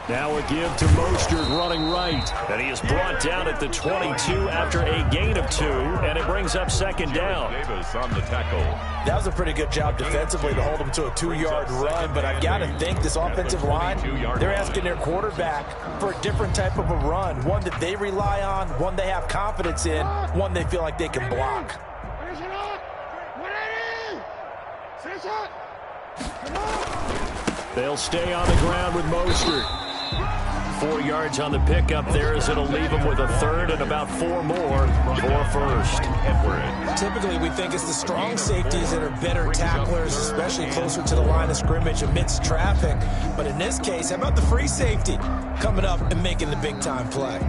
Now a give to Mostert running right. And he is brought down at the 22 after a gain of 2. And it brings up second down. Davis on the tackle. That was a pretty good job defensively to hold him to a 2-yard run. But I've got to think this offensive line, they're asking their quarterback for a different type of a run. One that they rely on, one they have confidence in, one they feel like they can block. They'll stay on the ground with Mostert. 4 yards on the pickup there as it'll leave him with a third and about 4 more for first. Typically, we think it's the strong safeties that are better tacklers, especially closer to the line of scrimmage amidst traffic. But in this case, how about the free safety coming up and making the big-time play?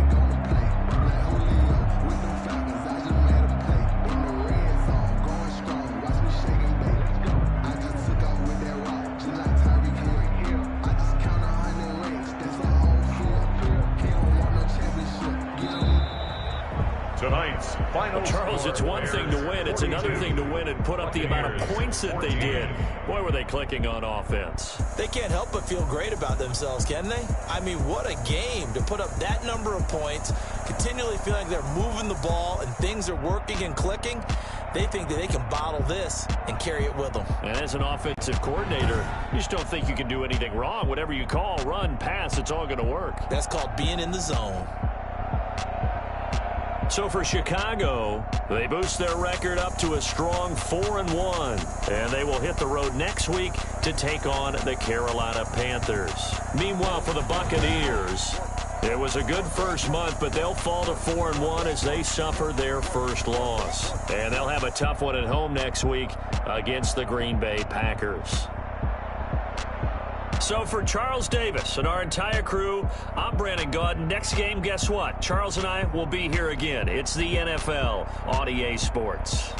Tonight's final. Charles, it's one thing to win. It's another thing to win and put up the amount of points that they did. Boy, were they clicking on offense. They can't help but feel great about themselves, can they? I mean, what a game to put up that number of points, continually feeling like they're moving the ball and things are working and clicking. They think that they can bottle this and carry it with them. And as an offensive coordinator, you just don't think you can do anything wrong. Whatever you call, run, pass, it's all going to work. That's called being in the zone. So for Chicago, they boost their record up to a strong 4-1. And they will hit the road next week to take on the Carolina Panthers. Meanwhile, for the Buccaneers, it was a good first month, but they'll fall to 4-1 as they suffer their first loss. And they'll have a tough one at home next week against the Green Bay Packers. So for Charles Davis and our entire crew, I'm Brandon Gaudin. Next game, guess what? Charles and I will be here again. It's the NFL on EA Sports.